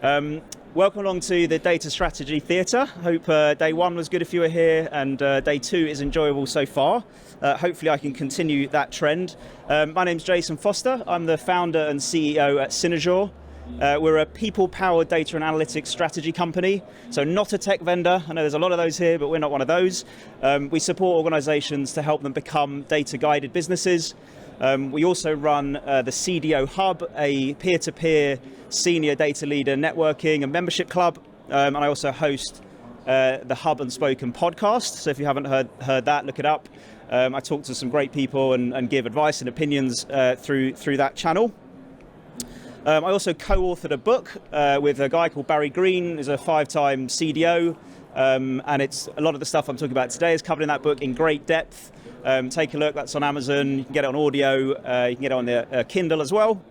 Welcome along to the Data Strategy Theatre. Hope day one was good if you were here, and day two is enjoyable so far. Hopefully I can continue that trend. My name's Jason Foster. I'm the founder and CEO at Cynozure. We're a people-powered data and analytics strategy company, so not a tech vendor. I know there's a lot of those here, but we're not one of those. We support organizations to help them become data-guided businesses. We also run the CDO Hub, a peer-to-peer senior data leader networking and membership club, and I also host the Hub and Spoken podcast, so if you haven't heard that, look it up. I talk to some great people and give advice and opinions through that channel. I also co-authored a book with a guy called Barry Green, who's a 5-time CDO, and it's a lot of the stuff I'm talking about today is covered in that book in great depth. Take a look, that's on Amazon, you can get it on audio, you can get it on the Kindle as well.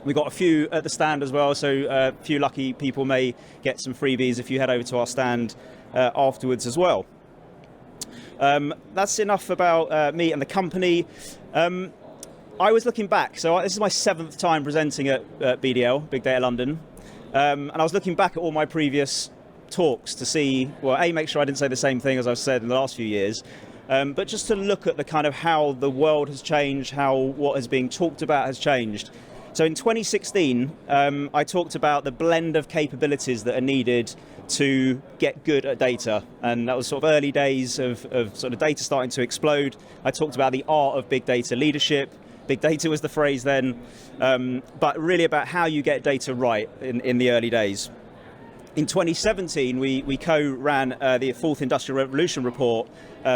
We've got a few at the stand as well, so a few lucky people may get some freebies if you head over to our stand afterwards as well. That's enough about me and the company. I was looking back, so this is my 7th time presenting at BDL, Big Data London, and I was looking back at all my previous talks to see, well, A, make sure I didn't say the same thing as I've said in the last few years, but just to look at the kind of how the world has changed, how what is being talked about has changed. So in 2016, I talked about the blend of capabilities that are needed to get good at data, and that was sort of early days of sort of data starting to explode. I talked about the art of big data leadership. Big data was the phrase then, but really about how you get data right in the early days. In 2017, we co-ran the 4th Industrial Revolution report.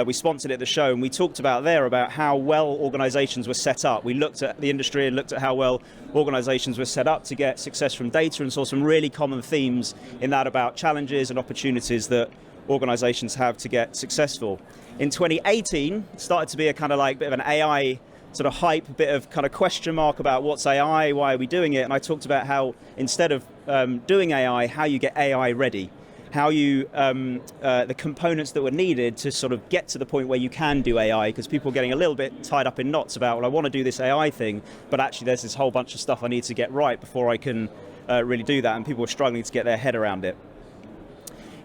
We sponsored it at the show, and we talked about how well organizations were set up. We looked at the industry and looked at how well organizations were set up to get success from data, and saw some really common themes in that about challenges and opportunities that organizations have to get successful. In 2018, it started to be a kind of like bit of an AI sort of hype, a bit of kind of question mark about what's AI, why are we doing it? And I talked about how instead of doing AI, how you get AI ready, how you, the components that were needed to sort of get to the point where you can do AI, because people are getting a little bit tied up in knots about, well, I want to do this AI thing, but actually there's this whole bunch of stuff I need to get right before I can really do that, and people are struggling to get their head around it.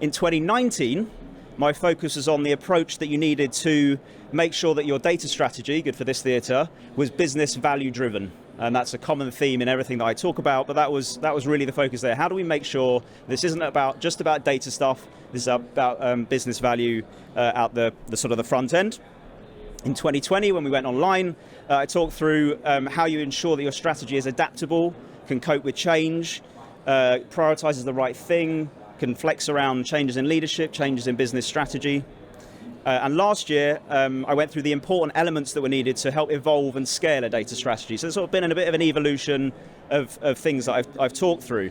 In 2019, my focus was on the approach that you needed to make sure that your data strategy, good for this theatre, was business value driven. And that's a common theme in everything that I talk about, but that was really the focus there. How do we make sure this isn't just about data stuff, this is about business value out the sort of the front end. In 2020, when we went online, I talked through how you ensure that your strategy is adaptable, can cope with change, prioritizes the right thing, can flex around changes in leadership, changes in business strategy. And last year, I went through the important elements that were needed to help evolve and scale a data strategy. So it's sort of been in a bit of an evolution of things that I've talked through.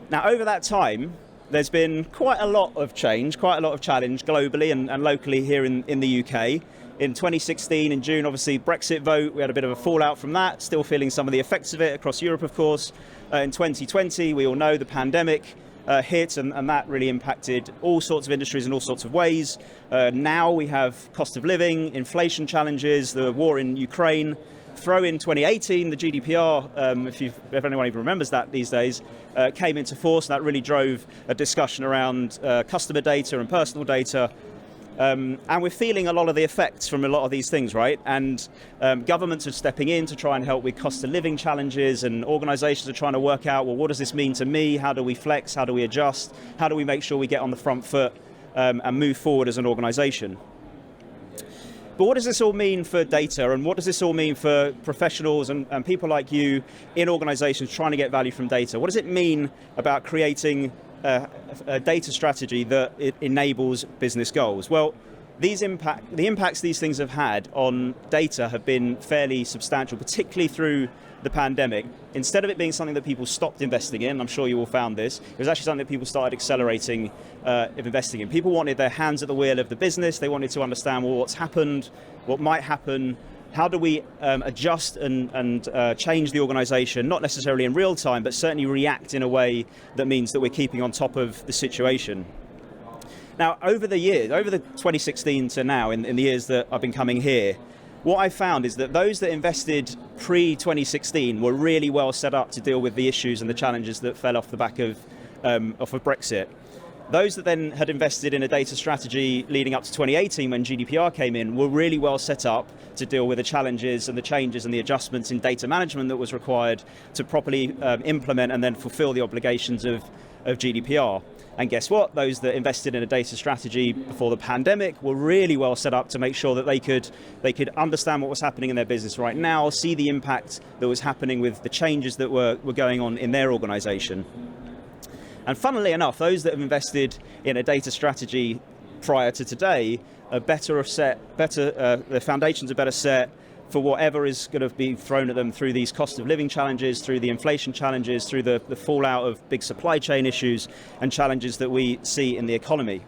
Now, over that time, there's been quite a lot of change, quite a lot of challenge globally and locally here in the UK. In 2016, in June, obviously, Brexit vote, we had a bit of a fallout from that, still feeling some of the effects of it across Europe, of course. In 2020, we all know the pandemic hit, and that really impacted all sorts of industries in all sorts of ways. Now we have cost of living, inflation challenges, the war in Ukraine. Throw in 2018, the GDPR, if anyone even remembers that these days, came into force, and that really drove a discussion around customer data and personal data. And we're feeling a lot of the effects from a lot of these things, right? And governments are stepping in to try and help with cost of living challenges, and organizations are trying to work out, well, what does this mean to me? How do we flex? How do we adjust? How do we make sure we get on the front foot and move forward as an organization? But what does this all mean for data, and what does this all mean for professionals and people like you in organizations trying to get value from data? What does it mean about creating a data strategy that it enables business goals? Well, the impacts these things have had on data have been fairly substantial, particularly through the pandemic. Instead of it being something that people stopped investing in, I'm sure you all found this, it was actually something that people started accelerating investing in. People wanted their hands at the wheel of the business. They wanted to understand, well, what's happened, what might happen, how do we adjust and change the organization, not necessarily in real time, but certainly react in a way that means that we're keeping on top of the situation. Now, over the 2016 to now, in the years that I've been coming here, what I found is that those that invested pre-2016 were really well set up to deal with the issues and the challenges that fell off the back of Brexit. Those that then had invested in a data strategy leading up to 2018 when GDPR came in were really well set up to deal with the challenges and the changes and the adjustments in data management that was required to properly implement and then fulfill the obligations of GDPR. And guess what? Those that invested in a data strategy before the pandemic were really well set up to make sure that they could understand what was happening in their business right now, see the impact that was happening with the changes that were going on in their organization. And funnily enough, those that have invested in a data strategy prior to today are the foundations are better set for whatever is going to be thrown at them through these cost of living challenges, through the inflation challenges, through the fallout of big supply chain issues and challenges that we see in the economy.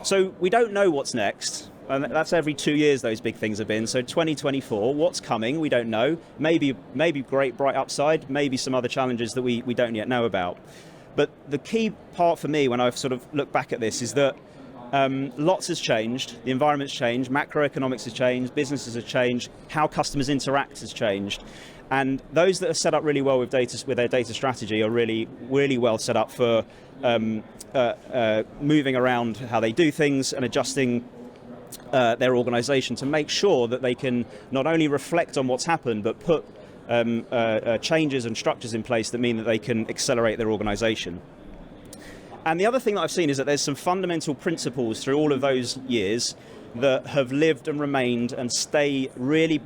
So we don't know what's next. And that's every 2 years those big things have been. So 2024, what's coming? We don't know. Maybe great bright upside, maybe some other challenges that we don't yet know about. But the key part for me when I've sort of looked back at this is that lots has changed, the environment's changed, macroeconomics has changed, businesses have changed, how customers interact has changed. And those that are set up really well with their data strategy are really, really well set up for moving around how they do things and adjusting their organization to make sure that they can not only reflect on what's happened, but put changes and structures in place that mean that they can accelerate their organization. And the other thing that I've seen is that there's some fundamental principles through all of those years that have lived and remained and stay really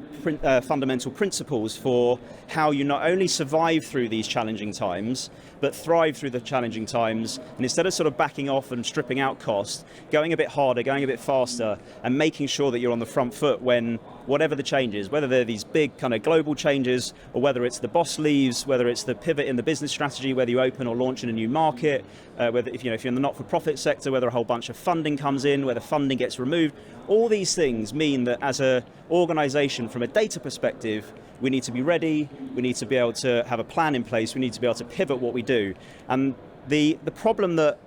fundamental principles for how you not only survive through these challenging times, but thrive through the challenging times. And instead of sort of backing off and stripping out cost, going a bit harder, going a bit faster, and making sure that you're on the front foot when whatever the changes, whether they're these big kind of global changes, or whether it's the boss leaves, whether it's the pivot in the business strategy, whether you open or launch in a new market, whether if you're in the not-for-profit sector, whether a whole bunch of funding comes in, whether funding gets removed, all these things mean that as an organization from a data perspective, we need to be ready, we need to be able to have a plan in place, we need to be able to pivot what we do. And the problem that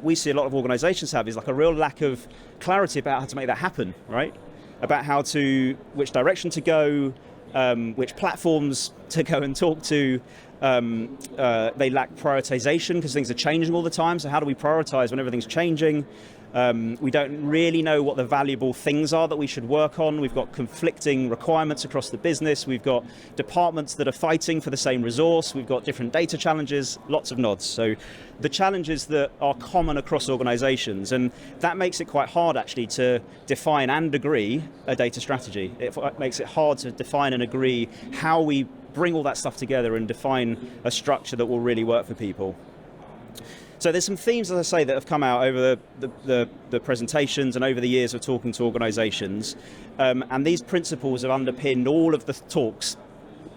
we see a lot of organizations have is like a real lack of clarity about how to make that happen, right? About which direction to go, which platforms to go and talk to. They lack prioritization because things are changing all the time. So how do we prioritize when everything's changing? We don't really know what the valuable things are that we should work on. We've got conflicting requirements across the business. We've got departments that are fighting for the same resource. We've got different data challenges, lots of nods. So the challenges that are common across organizations, and that makes it quite hard actually to define and agree a data strategy. It makes it hard to define and agree how we bring all that stuff together and define a structure that will really work for people. So there's some themes, as I say, that have come out over the presentations and over the years of talking to organizations. And these principles have underpinned all of the talks,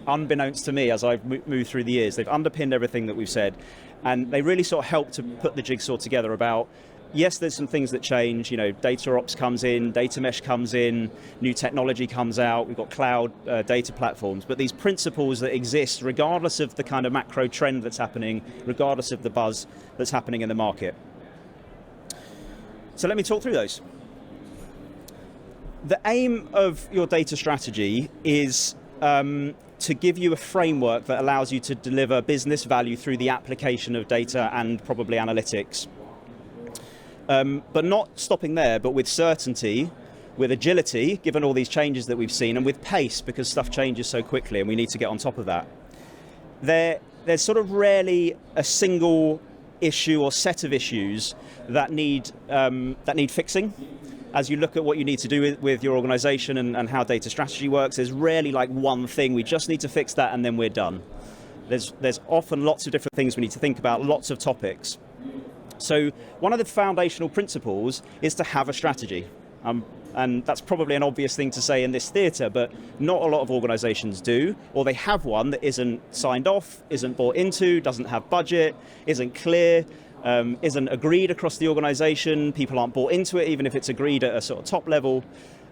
unbeknownst to me as I've moved through the years. They've underpinned everything that we've said. And they really sort of help to put the jigsaw together about, yes, there's some things that change, data ops comes in, data mesh comes in, new technology comes out, we've got cloud data platforms, but these principles that exist regardless of the kind of macro trend that's happening, regardless of the buzz that's happening in the market. So let me talk through those. The aim of your data strategy is to give you a framework that allows you to deliver business value through the application of data and probably analytics. But not stopping there, but with certainty, with agility, given all these changes that we've seen, and with pace, because stuff changes so quickly and we need to get on top of that. There's sort of rarely a single issue or set of issues that need fixing. As you look at what you need to do with your organization and how data strategy works, there's rarely like one thing, we just need to fix that and then we're done. There's often lots of different things we need to think about, lots of topics. So one of the foundational principles is to have a strategy. And that's probably an obvious thing to say in this theatre, but not a lot of organisations do, or they have one that isn't signed off, isn't bought into, doesn't have budget, isn't clear, isn't agreed across the organisation, people aren't bought into it, even if it's agreed at a sort of top level.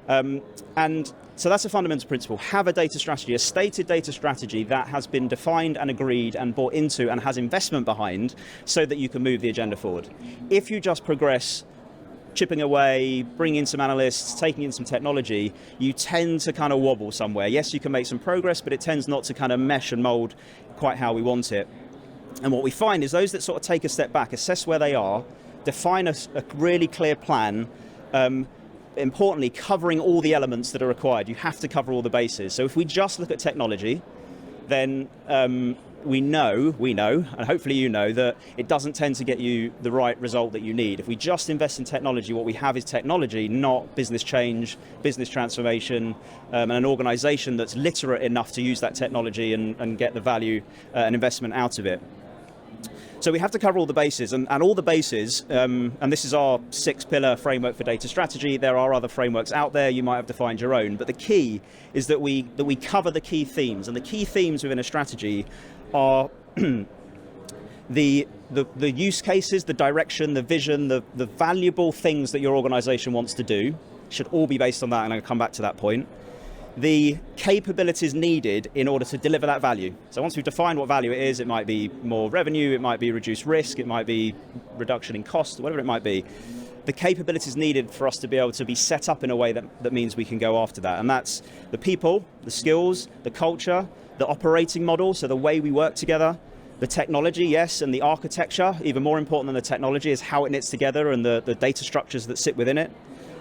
And so that's a fundamental principle. Have a data strategy, a stated data strategy that has been defined and agreed and bought into and has investment behind so that you can move the agenda forward. If you just progress chipping away, bringing in some analysts, taking in some technology, you tend to kind of wobble somewhere. Yes, you can make some progress, but it tends not to kind of mesh and mold quite how we want it. And what we find is those that sort of take a step back, assess where they are, define a really clear plan, importantly, covering all the elements that are required. You have to cover all the bases. So if we just look at technology, then we know, and hopefully you know, that it doesn't tend to get you the right result that you need. If we just invest in technology, what we have is technology, not business change, business transformation, and an organization that's literate enough to use that technology and get the value and investment out of it. So we have to cover all the bases, and all the bases, and this is our 6-pillar framework for data strategy. There are other frameworks out there, you might have defined your own, but the key is that we cover the key themes, and the key themes within a strategy are the use cases, the direction, the vision, the valuable things that your organization wants to do, should all be based on that, and I'll come back to that point. The capabilities needed in order to deliver that value. So once we've defined what value it is, it might be more revenue, it might be reduced risk, it might be reduction in cost, whatever it might be. The capabilities needed for us to be able to be set up in a way that means we can go after that. And that's the people, the skills, the culture, the operating model, so the way we work together, the technology, yes, and the architecture. Even more important than the technology is how it knits together and the data structures that sit within it.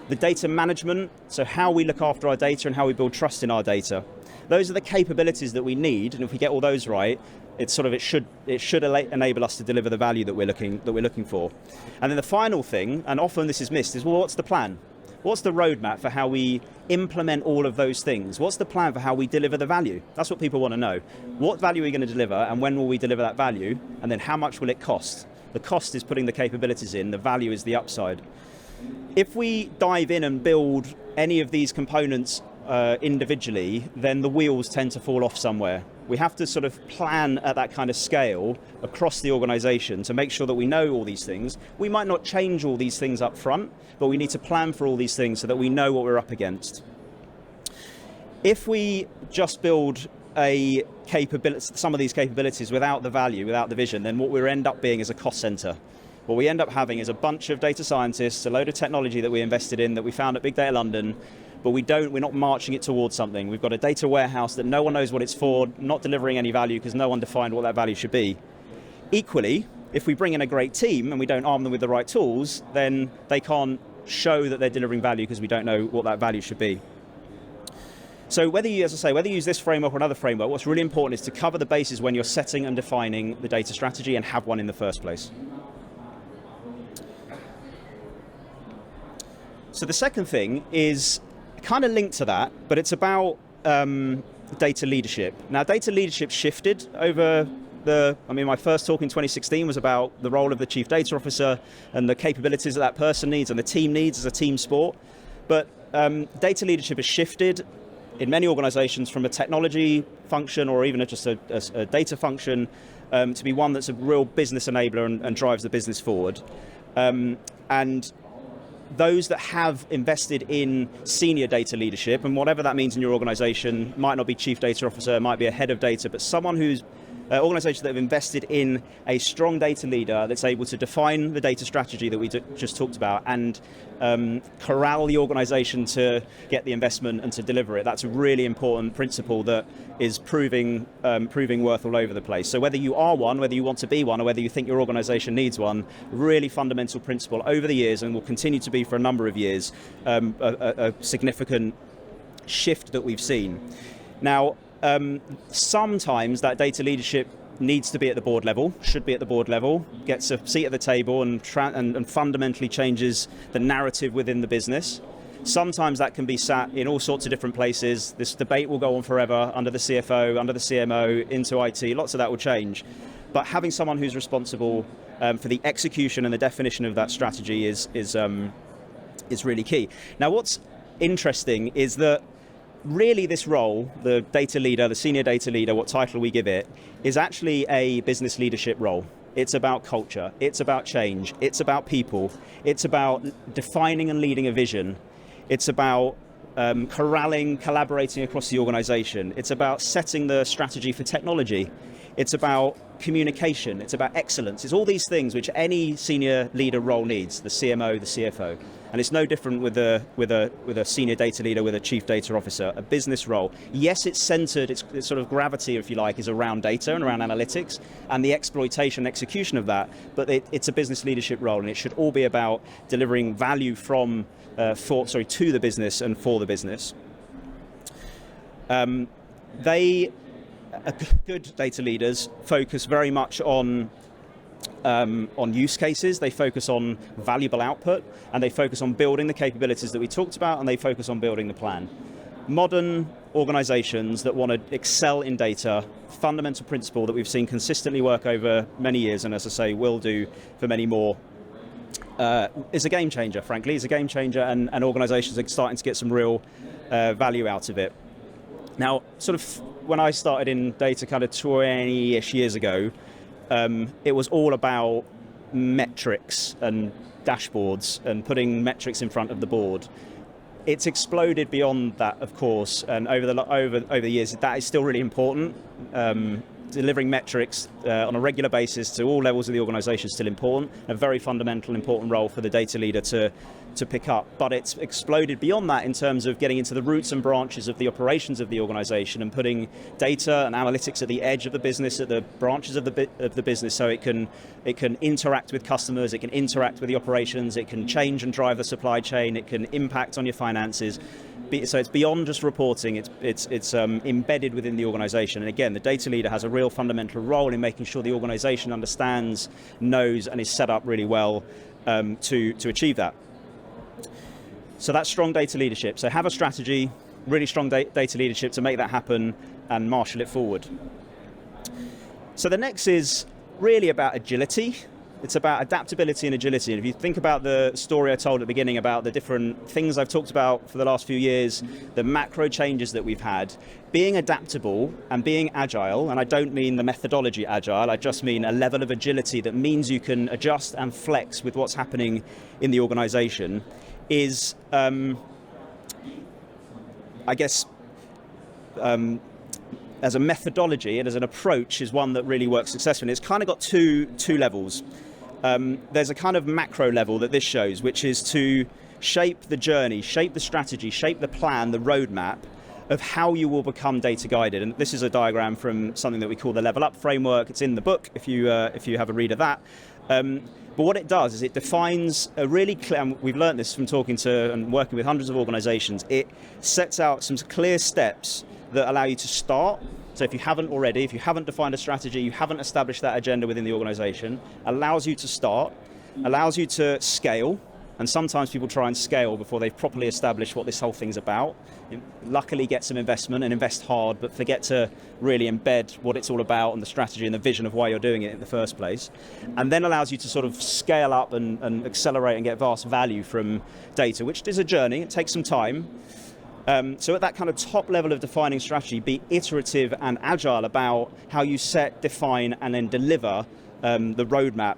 The data management, so how we look after our data and how we build trust in our data. Those are the capabilities that we need, and if we get all those right, it should enable us to deliver the value that we're looking for. And then the final thing, and often this is missed, is, well, what's the plan? What's the roadmap for how we implement all of those things? What's the plan for how we deliver the value? That's what people want to know. What value are we going to deliver, and when will we deliver that value? And then how much will it cost? The cost is putting the capabilities in, the value is the upside. If we dive in and build any of these components individually, then the wheels tend to fall off somewhere. We have to sort of plan at that kind of scale across the organization to make sure that we know all these things. We might not change all these things up front, but we need to plan for all these things so that we know what we're up against. If we just build some of these capabilities without the value, without the vision, then what we end up being is a cost center. What we end up having is a bunch of data scientists, a load of technology that we invested in, that we found at Big Data London, but we're not marching it towards something. We've got a data warehouse that no one knows what it's for, not delivering any value because no one defined what that value should be. Equally, if we bring in a great team and we don't arm them with the right tools, then they can't show that they're delivering value because we don't know what that value should be. So whether you use this framework or another framework, what's really important is to cover the bases when you're setting and defining the data strategy and have one in the first place. So the second thing is kind of linked to that, but it's about data leadership. Now, data leadership shifted over my first talk in 2016 was about the role of the chief data officer and the capabilities that person needs and the team needs as a team sport. But data leadership has shifted in many organizations from a technology function or even just a data function to be one that's a real business enabler and drives the business forward. And those that have invested in senior data leadership, and whatever that means in your organization, might not be chief data officer, might be a head of data, but someone who's organizations that have invested in a strong data leader that's able to define the data strategy that we just talked about and corral the organization to get the investment and to deliver it. That's a really important principle that is proving worth all over the place. So whether you are one, whether you want to be one, or whether you think your organization needs one, really fundamental principle over the years and will continue to be for a number of years, a significant shift that we've seen. Now, sometimes that data leadership needs to be at the board level, should be at the board level, gets a seat at the table and fundamentally changes the narrative within the business. Sometimes that can be sat in all sorts of different places. This debate will go on forever under the CFO, under the CMO, into IT, lots of that will change. But having someone who's responsible for the execution and the definition of that strategy is really key. Now, what's interesting is that really this role, the data leader, the senior data leader, what title we give it, is actually a business leadership role. It's about culture, it's about change, it's about people, it's about defining and leading a vision, it's about corralling, collaborating across the organization, it's about setting the strategy for technology, it's about communication, it's about excellence. It's all these things which any senior leader role needs, the CMO, the CFO. And it's no different with a senior data leader, with a chief data officer, a business role. Yes, it's centered, its sort of gravity, if you like, is around data and around analytics and the exploitation and execution of that, but it's a business leadership role, and it should all be about delivering value to the business and for the business. Good data leaders focus very much on use cases. They focus on valuable output, and they focus on building the capabilities that we talked about, and they focus on building the plan. Modern organizations that want to excel in data, fundamental principle that we've seen consistently work over many years, and as I say, will do for many more, is a game changer, frankly. It's a game changer, and organizations are starting to get some real value out of it. Now, sort of when I started in data kind of 20-ish years ago, it was all about metrics and dashboards and putting metrics in front of the board. It's exploded beyond that, of course, and over the years, that is still really important. Delivering metrics on a regular basis to all levels of the organization is still important, a very fundamental, important role for the data leader to pick up. But it's exploded beyond that in terms of getting into the roots and branches of the operations of the organization and putting data and analytics at the edge of the business, at the branches of the business, so it can interact with customers, it can interact with the operations, it can change and drive the supply chain, it can impact on your finances. So it's beyond just reporting, it's embedded within the organization. And again, the data leader has a real fundamental role in making sure the organization understands, knows, and is set up really well to achieve that. So that's strong data leadership. So have a strategy, really strong data leadership to make that happen and marshal it forward. So the next is really about agility. It's about adaptability and agility. And if you think about the story I told at the beginning about the different things I've talked about for the last few years, the macro changes that we've had, being adaptable and being agile, and I don't mean the methodology agile, I just mean a level of agility that means you can adjust and flex with what's happening in the organization, is, I guess, as a methodology and as an approach, is one that really works successfully. It's kind of got two levels. There's a kind of macro level that this shows, which is to shape the journey, shape the strategy, shape the plan, the roadmap of how you will become data guided. And this is a diagram from something that we call the Level Up framework. It's in the book if you have a read of that. But what it does is it defines a really clear, and we've learned this from talking to and working with hundreds of organizations, it sets out some clear steps that allow you to start. So if you haven't already, if you haven't defined a strategy, you haven't established that agenda within the organization, allows you to start, allows you to scale, and sometimes people try and scale before they've properly established what this whole thing's about. You luckily get some investment and invest hard, but forget to really embed what it's all about and the strategy and the vision of why you're doing it in the first place. And then allows you to sort of scale up and accelerate and get vast value from data, which is a journey, it takes some time. So at that kind of top level of defining strategy, be iterative and agile about how you set, define, and then deliver the roadmap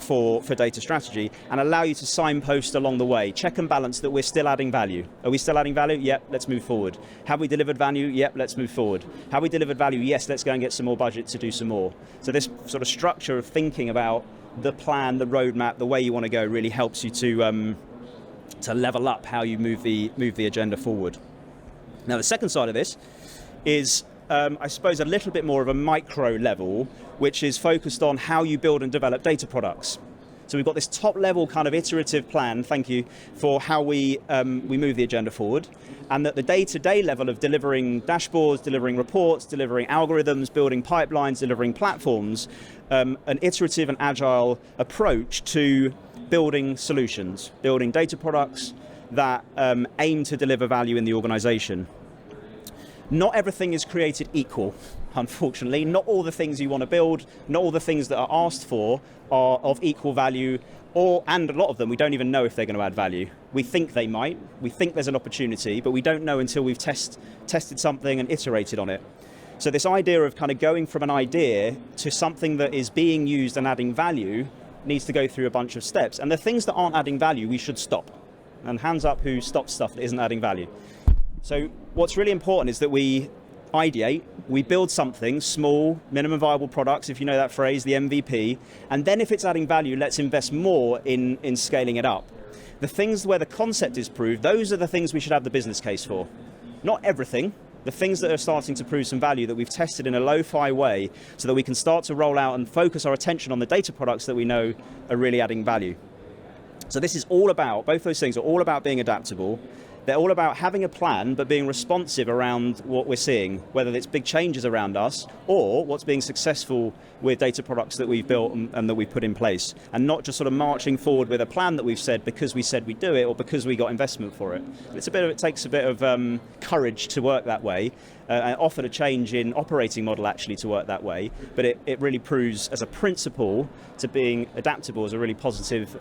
for data strategy, and allow you to signpost along the way, check and balance that we're still adding value. Are we still adding value? Yep, let's move forward. Have we delivered value? Yep, let's move forward. Have we delivered value? Yes, let's go and get some more budget to do some more. So this sort of structure of thinking about the plan, the roadmap, the way you want to go really helps you to level up how you move the agenda forward. Now the second side of this is I suppose a little bit more of a micro level, which is focused on how you build and develop data products. So we've got this top level kind of iterative plan, thank you, for how we move the agenda forward, and that the day-to-day level of delivering dashboards, delivering reports, delivering algorithms, building pipelines, delivering platforms, an iterative and agile approach to building solutions, building data products that aim to deliver value in the organization. Not everything is created equal, unfortunately. Not all the things you want to build, not all the things that are asked for are of equal value, and a lot of them we don't even know if they're going to add value. We think they might, we think there's an opportunity, but we don't know until we've tested something and iterated on it. So this idea of kind of going from an idea to something that is being used and adding value needs to go through a bunch of steps. And the things that aren't adding value, we should stop. And hands up who stops stuff that isn't adding value. So what's really important is that we ideate, we build something small, minimum viable products, if you know that phrase, the MVP, and then if it's adding value, let's invest more in scaling it up. The things where the concept is proved, those are the things we should have the business case for. Not everything, the things that are starting to prove some value that we've tested in a lo-fi way so that we can start to roll out and focus our attention on the data products that we know are really adding value. So this is all about, both those things are all about being adaptable. They're all about having a plan, but being responsive around what we're seeing, whether it's big changes around us or what's being successful with data products that we've built and that we've put in place, and not just sort of marching forward with a plan that we've said because we said we'd do it or because we got investment for it. It takes a bit of courage to work that way, and often a change in operating model actually to work that way, but it really proves as a principle to being adaptable as a really positive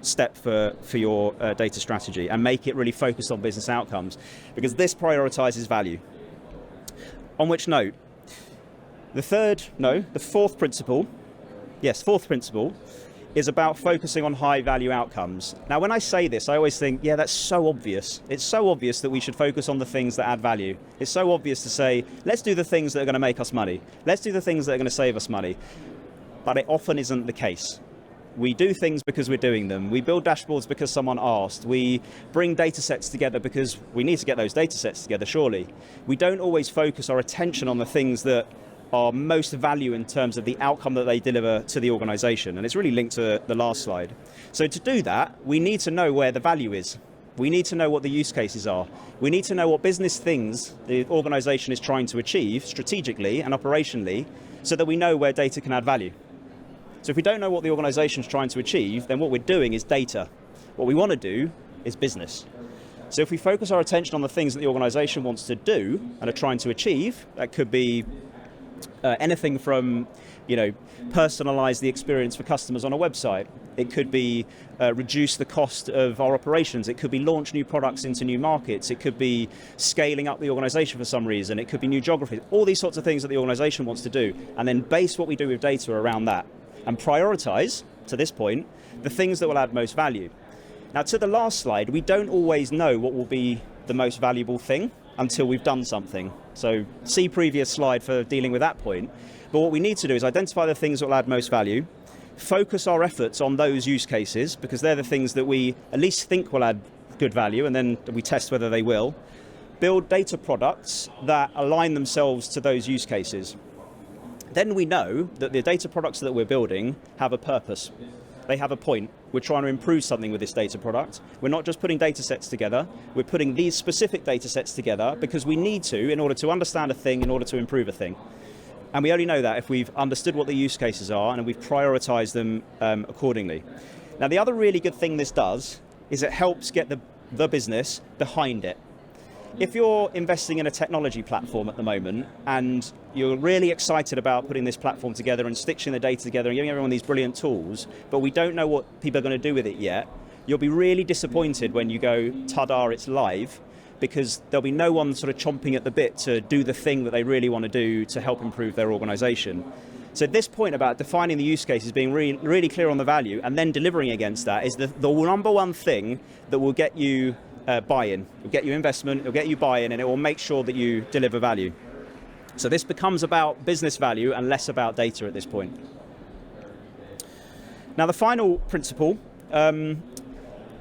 step for your data strategy, and make it really focused on business outcomes, because this prioritizes value. On which note, the fourth principle is about focusing on high value outcomes. Now, when I say this, I always think, yeah, that's so obvious. It's so obvious that we should focus on the things that add value. It's so obvious to say, let's do the things that are going to make us money. Let's do the things that are going to save us money. But it often isn't the case. We do things because we're doing them. We build dashboards because someone asked. We bring data sets together because we need to get those data sets together, surely. We don't always focus our attention on the things that are most value in terms of the outcome that they deliver to the organization. And it's really linked to the last slide. So to do that, we need to know where the value is. We need to know what the use cases are. We need to know what business things the organization is trying to achieve strategically and operationally, so that we know where data can add value. So if we don't know what the organization is trying to achieve, then what we're doing is data. What we want to do is business. So if we focus our attention on the things that the organization wants to do and are trying to achieve, that could be anything from, personalize the experience for customers on a website. It could be reduce the cost of our operations. It could be launch new products into new markets. It could be scaling up the organization for some reason. It could be new geographies. All these sorts of things that the organization wants to do, and then base what we do with data around that, and prioritize, to this point, the things that will add most value. Now, to the last slide, we don't always know what will be the most valuable thing until we've done something. So see previous slide for dealing with that point. But what we need to do is identify the things that will add most value, focus our efforts on those use cases, because they're the things that we at least think will add good value, and then we test whether they will. Build data products that align themselves to those use cases. Then we know that the data products that we're building have a purpose. They have a point. We're trying to improve something with this data product. We're not just putting data sets together. We're putting these specific data sets together because we need to in order to understand a thing, in order to improve a thing. And we only know that if we've understood what the use cases are and we've prioritized them accordingly. Now, the other really good thing this does is it helps get the business behind it. If you're investing in a technology platform at the moment and you're really excited about putting this platform together and stitching the data together and giving everyone these brilliant tools, but we don't know what people are going to do with it yet, you'll be really disappointed when you go, ta-da, it's live, because there'll be no one sort of chomping at the bit to do the thing that they really want to do to help improve their organization. So this point about defining the use cases, being really clear on the value and then delivering against that is the number one thing that will get you buy-in. It'll get you investment, it'll get you buy-in, and it will make sure that you deliver value. So this becomes about business value and less about data at this point. Now, the final principle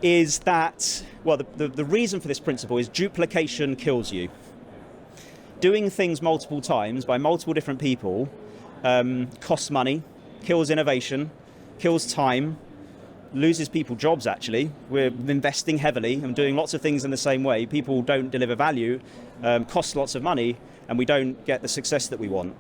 is that, well, the reason for this principle is duplication kills you. Doing things multiple times by multiple different people costs money, kills innovation, kills time, loses people jobs actually. We're investing heavily and doing lots of things in the same way. People don't deliver value, costs lots of money, and we don't get the success that we want.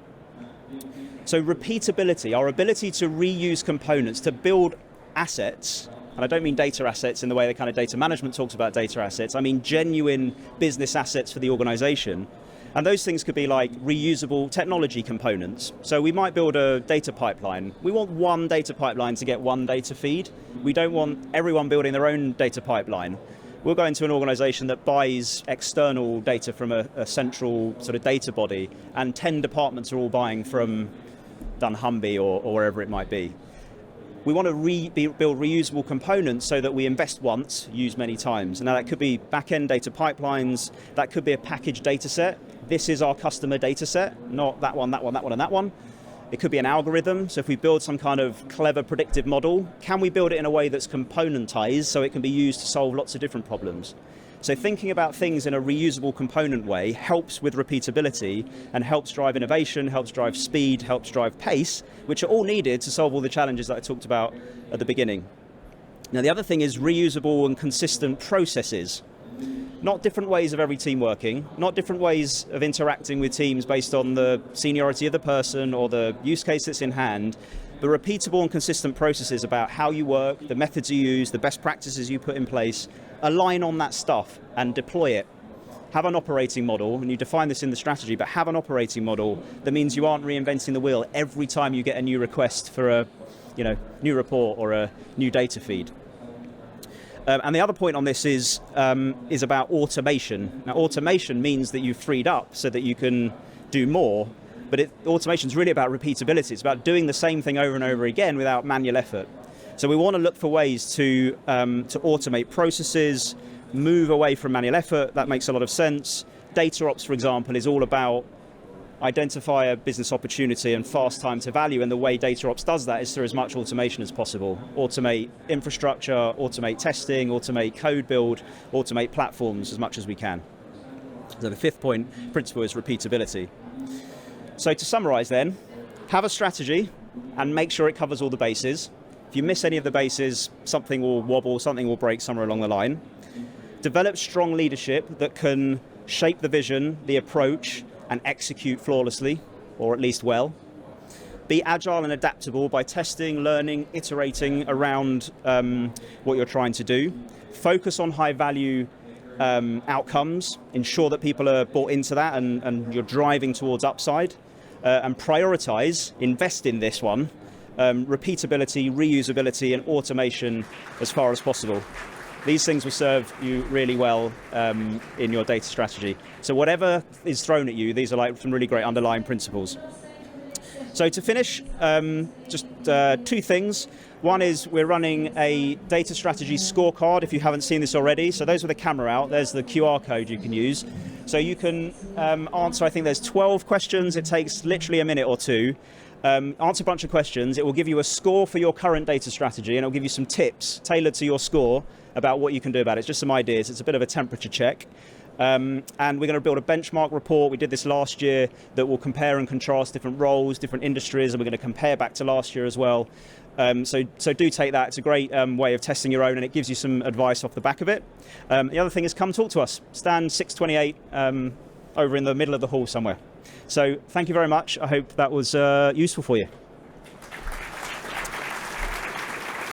So repeatability, our ability to reuse components, to build assets, and I don't mean data assets in the way that kind of data management talks about data assets, I mean genuine business assets for the organization. And those things could be like reusable technology components. So we might build a data pipeline. We want one data pipeline to get one data feed. We don't want everyone building their own data pipeline. We'll go into an organization that buys external data from a central sort of data body, and 10 departments are all buying from dunnhumby or wherever it might be. We want to build reusable components so that we invest once, use many times. Now that could be back-end data pipelines, that could be a packaged data set, this is our customer data set, not that one, that one, that one, and that one. It could be an algorithm. So if we build some kind of clever predictive model, can we build it in a way that's componentized so it can be used to solve lots of different problems? So thinking about things in a reusable component way helps with repeatability and helps drive innovation, helps drive speed, helps drive pace, which are all needed to solve all the challenges that I talked about at the beginning. Now, the other thing is reusable and consistent processes. Not different ways of every team working, not different ways of interacting with teams based on the seniority of the person or the use case that's in hand, but repeatable and consistent processes about how you work, the methods you use, the best practices you put in place, align on that stuff and deploy it. Have an operating model, and you define this in the strategy, but have an operating model that means you aren't reinventing the wheel every time you get a new request for a new report or a new data feed. And the other point on this is about automation. Now, automation means that you've freed up so that you can do more, but automation is really about repeatability. It's about doing the same thing over and over again without manual effort. So we want to look for ways to automate processes, move away from manual effort. That makes a lot of sense. Data ops, for example, is all about identify a business opportunity and fast time to value, and the way data ops does that is through as much automation as possible. Automate infrastructure, automate testing, automate code build, automate platforms as much as we can. So the fifth principle is repeatability. So to summarize then, have a strategy and make sure it covers all the bases. If you miss any of the bases, something will wobble, something will break somewhere along the line. Develop strong leadership that can shape the vision, the approach, and execute flawlessly, or at least well. Be agile and adaptable by testing, learning, iterating around what you're trying to do. Focus on high value outcomes. Ensure that people are bought into that and you're driving towards upside. And prioritize, invest in this one, repeatability, reusability, and automation as far as possible. These things will serve you really well in your data strategy. So whatever is thrown at you, these are like some really great underlying principles. So to finish, just two things. One is we're running a data strategy scorecard, if you haven't seen this already. So those with the camera out, there's the QR code you can use. So you can answer, I think there's 12 questions. It takes literally a minute or two. Answer a bunch of questions. It will give you a score for your current data strategy, and it will give you some tips tailored to your score about what you can do about it. It's just some ideas. It's a bit of a temperature check. And we're going to build a benchmark report. We did this last year that will compare and contrast different roles, different industries, and we're going to compare back to last year as well. So do take that. It's a great way of testing your own, and it gives you some advice off the back of it. The other thing is come talk to us. Stand 628 over in the middle of the hall somewhere. So thank you very much. I hope that was useful for you.